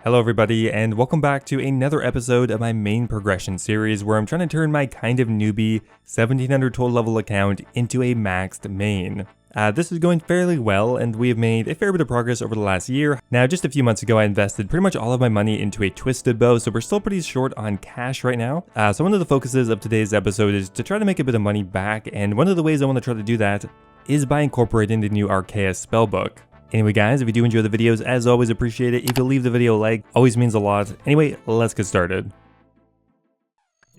Hello everybody, and welcome back to another episode of my main progression series where I'm trying to turn my kind of newbie 1700 total level account into a maxed main. This is going fairly well, and we have made a fair bit of progress over the last year. Now, just a few months ago I invested pretty much all of my money into a twisted bow, so we're still pretty short on cash right now. So one of the focuses of today's episode is to try to make a bit of money back, and one of the ways I want to try to do that is by incorporating the new Arceuus Spellbook. Anyway guys, if you do enjoy the videos, as always appreciate it. If you leave the video a like, always means a lot. Anyway, let's get started.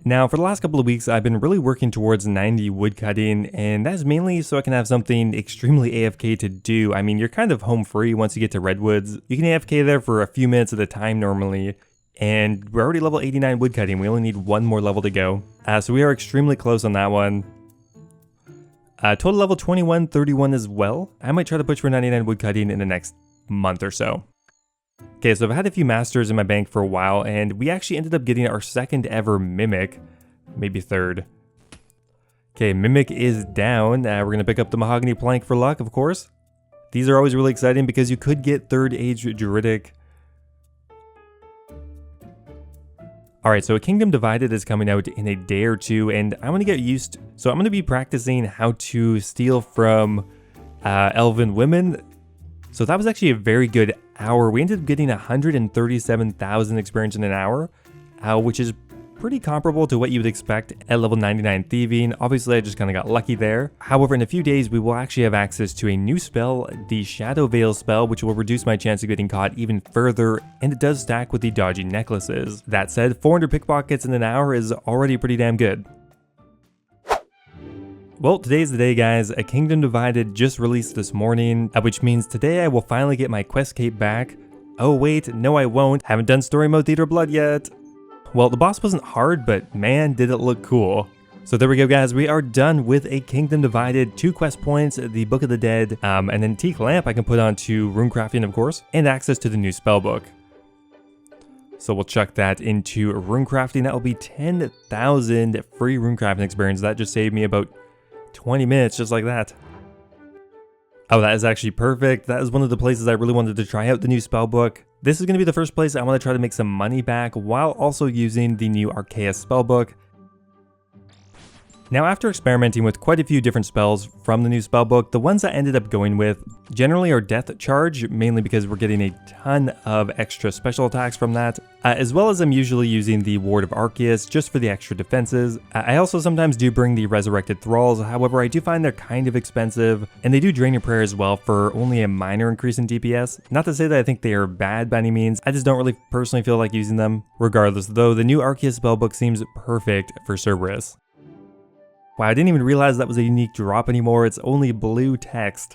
Now, for the last couple of weeks, I've been really working towards 90 woodcutting, and that's mainly so I can have something extremely AFK to do. I mean, you're kind of home free once you get to redwoods. You can AFK there for a few minutes at a time normally, and we're already level 89 woodcutting. We only need one more level to go. So we are extremely close on that one. Total level 21, 31 as well. I might try to push for 99 woodcutting in the next month or so. Okay, so I've had a few masters in my bank for a while, and we actually ended up getting our second ever mimic, maybe third. Okay, mimic is down. We're gonna pick up the mahogany plank for luck, of course. These are always really exciting because you could get third age druidic. Alright, so a Kingdom Divided is coming out in a day or two, and I want to get used. So I'm going to be practicing how to steal from elven women. So that was actually a very good hour. We ended up getting 137,000 experience in an hour, which is pretty comparable to what you would expect at level 99 Thieving. Obviously, I just kind of got lucky there. However, in a few days, we will actually have access to a new spell, the shadowveil spell, which will reduce my chance of getting caught even further, and it does stack with the dodgy necklaces. That said, 400 pickpockets in an hour is already pretty damn good. Well, today's the day, guys. A Kingdom Divided just released this morning, which means today I will finally get my quest cape back. Oh wait, no I won't. Haven't done story mode Theater of Blood yet. Well, the boss wasn't hard, but man, did it look cool. So there we go, guys. We are done with a Kingdom Divided, 2 quest points, the Book of the Dead, an antique lamp I can put onto runecrafting, of course, and access to the new spellbook. So we'll chuck that into runecrafting. That will be 10,000 free runecrafting experience. That just saved me about 20 minutes, just like that. Oh, that is actually perfect. That is one of the places I really wanted to try out the new spellbook. This is going to be the first place I want to try to make some money back while also using the new Arceuus Spellbook. Now, after experimenting with quite a few different spells from the new spellbook, the ones I ended up going with generally are Death Charge, mainly because we're getting a ton of extra special attacks from that, as well as I'm usually using the Ward of Arceuus just for the extra defenses. I also sometimes do bring the Resurrected Thralls, however I do find they're kind of expensive, and they do drain your prayer as well for only a minor increase in DPS. Not to say that I think they are bad by any means, I just don't really personally feel like using them. Regardless though, the new Arceuus Spellbook seems perfect for Cerberus. Wow, I didn't even realize that was a unique drop anymore. It's only blue text.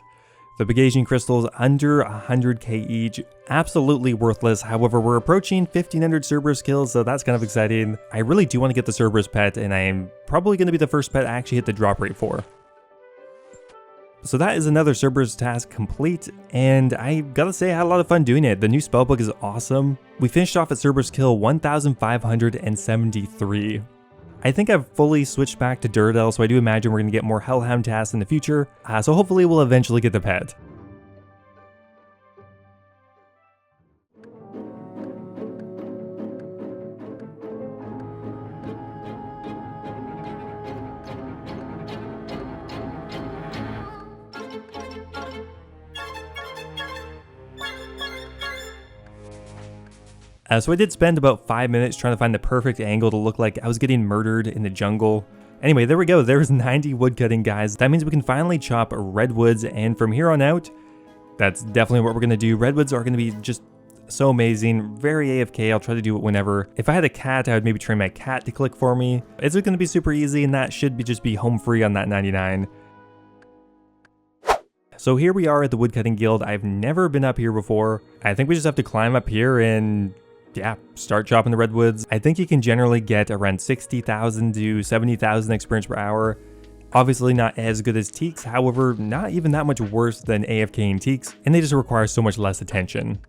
The Begasian crystals under 100k each, absolutely worthless. However, we're approaching 1500 Cerberus kills, so that's kind of exciting. I really do want to get the Cerberus pet, and I am probably going to be the first pet I actually hit the drop rate for. So that is another Cerberus task complete, and I gotta say I had a lot of fun doing it. The new spellbook is awesome. We finished off at Cerberus kill 1573. I think I've fully switched back to Duradel, so I do imagine we're going to get more Hellhound tasks in the future, so hopefully we'll eventually get the pet. So I did spend about 5 minutes trying to find the perfect angle to look like I was getting murdered in the jungle. Anyway, there we go. There's 90 woodcutting, guys. That means we can finally chop redwoods, and from here on out, that's definitely what we're going to do. Redwoods are going to be just so amazing. Very AFK. I'll try to do it whenever. If I had a cat, I would maybe train my cat to click for me. It's going to be super easy, and that should just be home free on that 99. So here we are at the Woodcutting Guild. I've never been up here before. I think we just have to climb up here and yeah, start chopping the redwoods. I think you can generally get around 60,000 to 70,000 experience per hour. Obviously not as good as Teaks, however, not even that much worse than AFKing Teaks, and they just require so much less attention.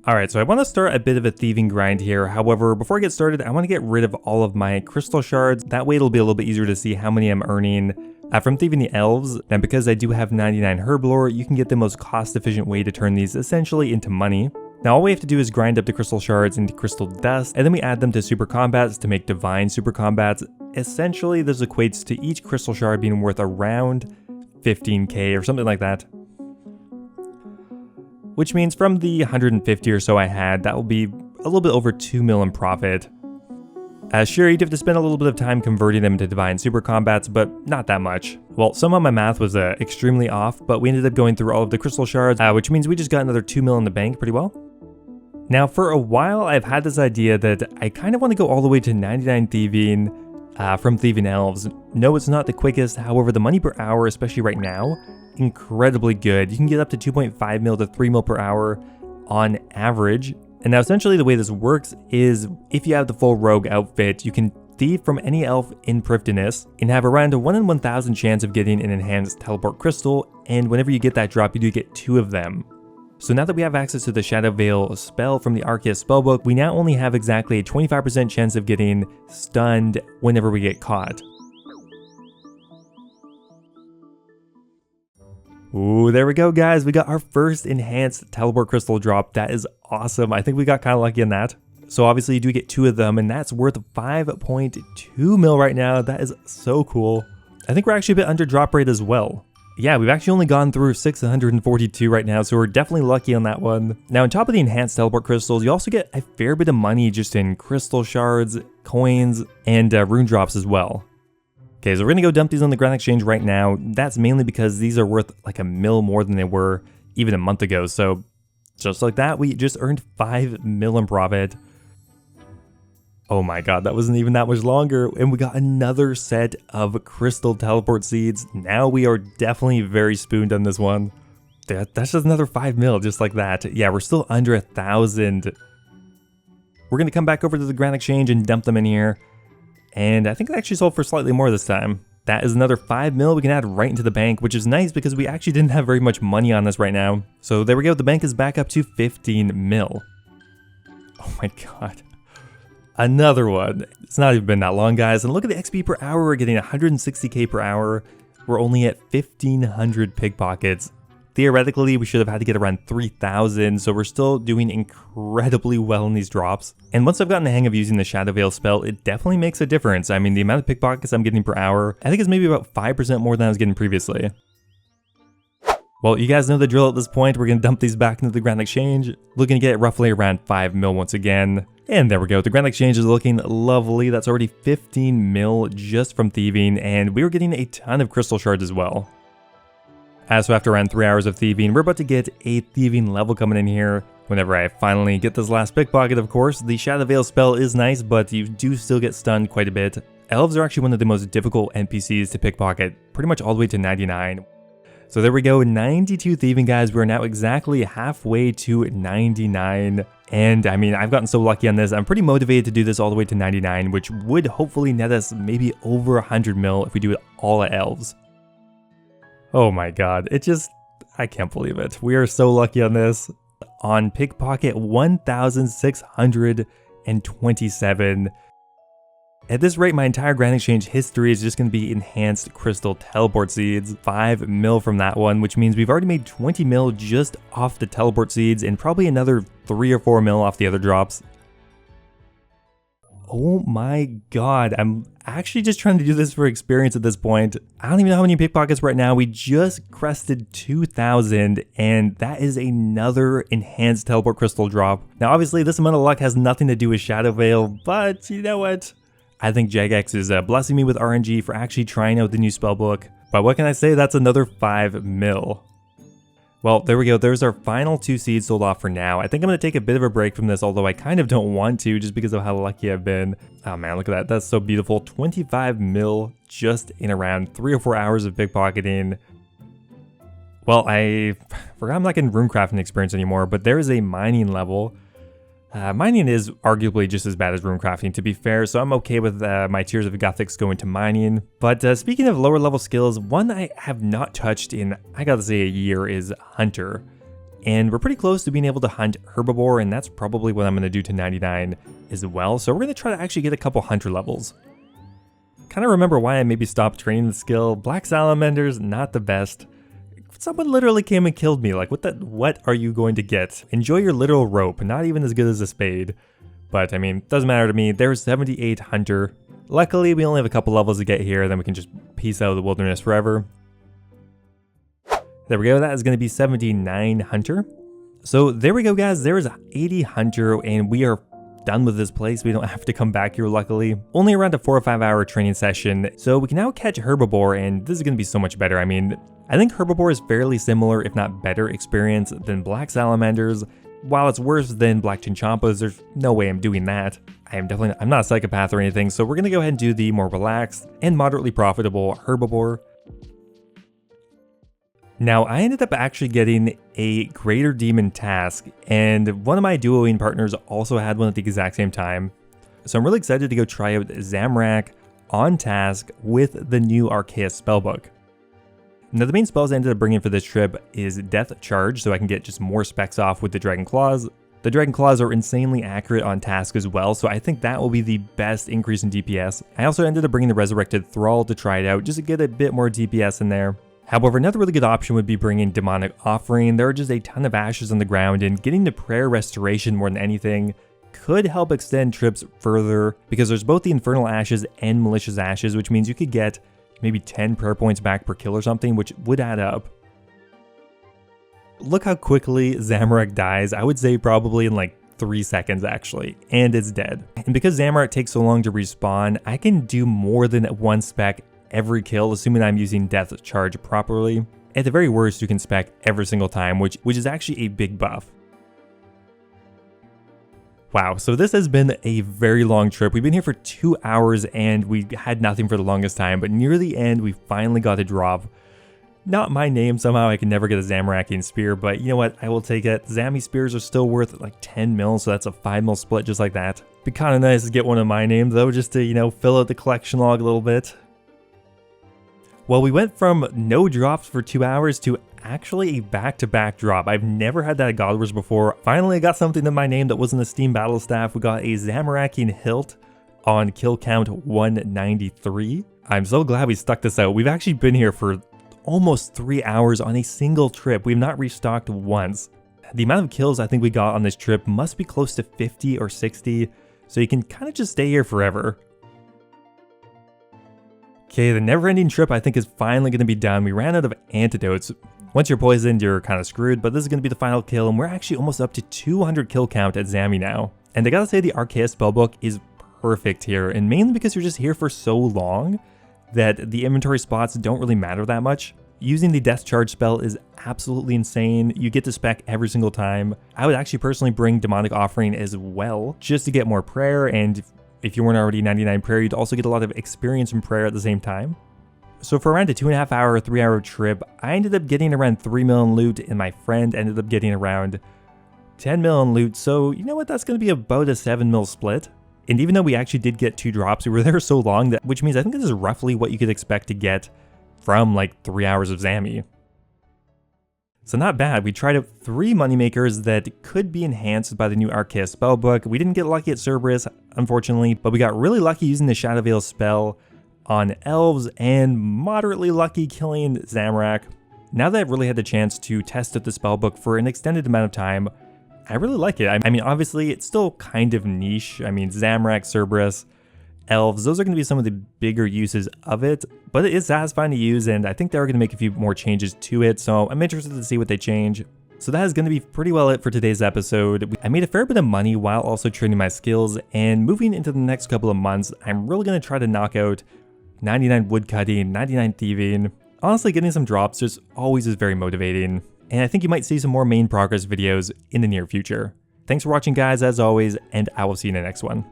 Alright, so I want to start a bit of a thieving grind here. However, before I get started, I want to get rid of all of my crystal shards. That way it'll be a little bit easier to see how many I'm earning from thieving the elves. And because I do have 99 herb lore, you can get the most cost efficient way to turn these essentially into money. Now all we have to do is grind up the crystal shards into crystal dust, and then we add them to super combats to make divine super combats. Essentially, this equates to each crystal shard being worth around 15k or something like that. Which means from the 150 or so I had, that will be a little bit over 2 mil in profit. Sure, you'd have to spend a little bit of time converting them to divine super combats, but not that much. Well, somehow my math was extremely off, but we ended up going through all of the crystal shards, which means we just got another 2 mil in the bank pretty well. Now, for a while, I've had this idea that I kind of want to go all the way to 99 thieving from thieving elves. No, it's not the quickest, however, the money per hour, especially right now, incredibly good. You can get up to 2.5 mil to 3 mil per hour on average. And now essentially the way this works is if you have the full rogue outfit, you can thieve from any elf in Prifddinas and have around a 1 in 1,000 chance of getting an enhanced teleport crystal, and whenever you get that drop, you do get 2 of them. So now that we have access to the shadowveil spell from the Arceuus Spellbook, we now only have exactly a 25% chance of getting stunned whenever we get caught. Ooh, there we go, guys. We got our first enhanced teleport crystal drop. That is awesome. I think we got kind of lucky in that. So obviously you do get 2 of them, and that's worth 5.2 mil right now. That is so cool. I think we're actually a bit under drop rate as well. Yeah, we've actually only gone through 642 right now, so we're definitely lucky on that one. Now, on top of the enhanced teleport crystals, you also get a fair bit of money just in crystal shards, coins, and rune drops as well. Okay, so we're gonna go dump these on the Grand Exchange right now. That's mainly because these are worth like a mil more than they were even a month ago. So just like that, we just earned 5 mil in profit. Oh my god, that wasn't even that much longer. And we got another set of crystal teleport seeds. Now we are definitely very spooned on this one. That's just another 5 mil just like that. Yeah, we're still under 1,000. We're gonna come back over to the Grand Exchange and dump them in here. And I think I actually sold for slightly more this time. That is another 5 mil we can add right into the bank, which is nice because we actually didn't have very much money on this right now. So there we go, the bank is back up to 15 mil. Oh my god. Another one. It's not even been that long, guys. And look at the XP per hour, we're getting 160k per hour. We're only at 1,500 pickpockets. Theoretically, we should have had to get around 3,000, so we're still doing incredibly well in these drops. And once I've gotten the hang of using the shadowveil spell, it definitely makes a difference. I mean, the amount of pickpockets I'm getting per hour, I think is maybe about 5% more than I was getting previously. Well, you guys know the drill at this point. We're going to dump these back into the Grand Exchange. Looking to get roughly around 5 mil once again. And there we go. The Grand Exchange is looking lovely. That's already 15 mil just from thieving, and we were getting a ton of crystal shards as well. So after around 3 hours of thieving, we're about to get a thieving level coming in here. Whenever I finally get this last pickpocket, of course. The shadowveil spell is nice, but you do still get stunned quite a bit. Elves are actually one of the most difficult NPCs to pickpocket, pretty much all the way to 99. So there we go, 92 thieving, guys. We're now exactly halfway to 99. And I mean, I've gotten so lucky on this. I'm pretty motivated to do this all the way to 99, which would hopefully net us maybe over 100 mil if we do it all at elves. Oh my god, I can't believe it. We are so lucky on this. On pickpocket 1,627. At this rate, my entire Grand Exchange history is just going to be enhanced crystal teleport seeds. 5 mil from that one, which means we've already made 20 mil just off the teleport seeds and probably another 3 or 4 mil off the other drops. Oh my god, I'm actually just trying to do this for experience at this point. I don't even know how many pickpockets right now. We just crested 2,000, and that is another enhanced teleport crystal drop. Now obviously this amount of luck has nothing to do with shadowveil, but you know what? I think Jagex is blessing me with RNG for actually trying out the new spellbook. But what can I say? That's another 5 mil. Well, there we go. There's our final 2 seeds sold off for now. I think I'm going to take a bit of a break from this, although I kind of don't want to just because of how lucky I've been. Oh man, look at that. That's so beautiful. 25 mil just in around 3 or 4 hours of pickpocketing. Well, I forgot I'm not getting runecrafting experience anymore, but there is a mining level. Mining is arguably just as bad as runecrafting, to be fair, so I'm okay with my Tears of Gothics going to mining. But speaking of lower level skills, one I have not touched in, I gotta say, a year is Hunter. And we're pretty close to being able to hunt Herbivore, and that's probably what I'm going to do to 99 as well. So we're going to try to actually get a couple Hunter levels. Kind of remember why I maybe stopped training the skill. Black Salamanders, not the best. Someone literally came and killed me. Like, what are you going to get? Enjoy your literal rope. Not even as good as a spade. But, I mean, doesn't matter to me. There's 78 Hunter. Luckily, we only have a couple levels to get here. Then we can just peace out of the wilderness forever. There we go. That is going to be 79 Hunter. So, there we go, guys. There is 80 Hunter, and we are done with this place. We don't have to come back here, luckily. Only around a 4 or 5 hour training session. So, we can now catch Herbivore, and this is going to be so much better. I mean, I think Herbivore is fairly similar, if not better experience than Black Salamanders. While it's worse than Black Chinchompas, there's no way I'm doing that. I'm not a psychopath or anything, so we're gonna go ahead and do the more relaxed and moderately profitable Herbivore. Now, I ended up actually getting a Greater Demon task, and one of my duoing partners also had one at the exact same time. So I'm really excited to go try out Zamorak on task with the new Arceuus Spellbook. Now, the main spells I ended up bringing for this trip is Death Charge, so I can get just more specs off with the Dragon Claws. The Dragon Claws are insanely accurate on task as well, so I think that will be the best increase in DPS. I also ended up bringing the Resurrected Thrall to try it out, just to get a bit more DPS in there. However, another really good option would be bringing Demonic Offering. There are just a ton of ashes on the ground, and getting the Prayer Restoration more than anything could help extend trips further, because there's both the Infernal Ashes and Malicious Ashes, which means you could get maybe 10 prayer points back per kill or something, which would add up. Look how quickly Zamorak dies. I would say probably in like 3 seconds actually, and it's dead. And because Zamorak takes so long to respawn, I can do more than one spec every kill, assuming I'm using Death Charge properly. At the very worst, you can spec every single time, which is actually a big buff. Wow, so this has been a very long trip. We've been here for 2 hours and we had nothing for the longest time, but near the end, we finally got a drop. Not my name, somehow I can never get a Zamorakian spear, but you know what, I will take it. Zami spears are still worth like 10 mil, so that's a 5 mil split just like that. Be kind of nice to get one of my names though, just to, you know, fill out the collection log a little bit. Well, we went from no drops for 2 hours to actually a back-to-back drop. I've never had that at godwars before. Finally, I got something in my name that wasn't a Steam Battle Staff. We got a Zamorakian hilt on kill count 193. I'm so glad we stuck this out. We've actually been here for almost 3 hours on a single trip. We've not restocked once. The amount of kills I think we got on this trip must be close to 50 or 60, so you can kind of just stay here forever. Okay, the never-ending trip I think is finally going to be done. We ran out of antidotes. Once you're poisoned, you're kind of screwed, but this is going to be the final kill, and we're actually almost up to 200 kill count at Zami now. And I gotta say, the Arceuus Spellbook is perfect here, and mainly because you're just here for so long that the inventory spots don't really matter that much. Using the Death Charge spell is absolutely insane. You get to spec every single time. I would actually personally bring Demonic Offering as well, just to get more prayer, and if you weren't already 99 prayer, you'd also get a lot of experience from prayer at the same time. So for around a 2.5 hour, 3 hour trip, I ended up getting around 3 million loot, and my friend ended up getting around 10 million loot. So you know what, that's going to be about a 7 mil split. And even though we actually did get 2 drops, we were there so long, that which means I think this is roughly what you could expect to get from like 3 hours of Zami. So not bad. We tried out 3 moneymakers that could be enhanced by the new Arceuus Spellbook. We didn't get lucky at Cerberus, unfortunately, but we got really lucky using the shadowveil spell on elves, and moderately lucky killing Zamorak. Now that I've really had the chance to test out the spellbook for an extended amount of time, I really like it. I mean, obviously, it's still kind of niche. I mean, Zamorak, Cerberus, elves, those are going to be some of the bigger uses of it, but it is satisfying to use, and I think they are going to make a few more changes to it, so I'm interested to see what they change. So that is going to be pretty well it for today's episode. I made a fair bit of money while also training my skills, and moving into the next couple of months, I'm really going to try to knock out 99 woodcutting, 99 thieving. Honestly, getting some drops just always is very motivating, and I think you might see some more main progress videos in the near future. Thanks for watching, guys, as always, and I will see you in the next one.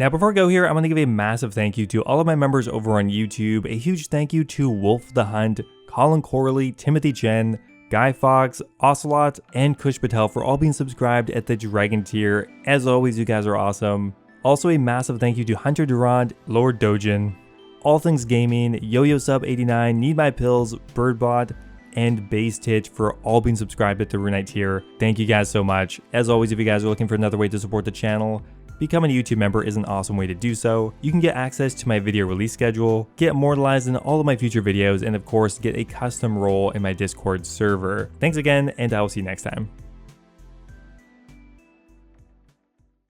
Now, before I go here, I want to give a massive thank you to all of my members over on YouTube. A huge thank you to Wolf the Hunt, Colin Corley, Timothy Chen, Guy Fox, Ocelot, and Kush Patel for all being subscribed at the Dragon tier. As always, you guys are awesome. Also, a massive thank you to Hunter Durand, Lord Dojin, All Things Gaming, Yo-Yo Sub 89, Need My Pills, Birdbot, and Base Titch for all being subscribed at the Runite tier. Thank you guys so much. As always, if you guys are looking for another way to support the channel, becoming a YouTube member is an awesome way to do so. You can get access to my video release schedule, get immortalized in all of my future videos, and of course get a custom role in my Discord server. Thanks again, and I will see you next time.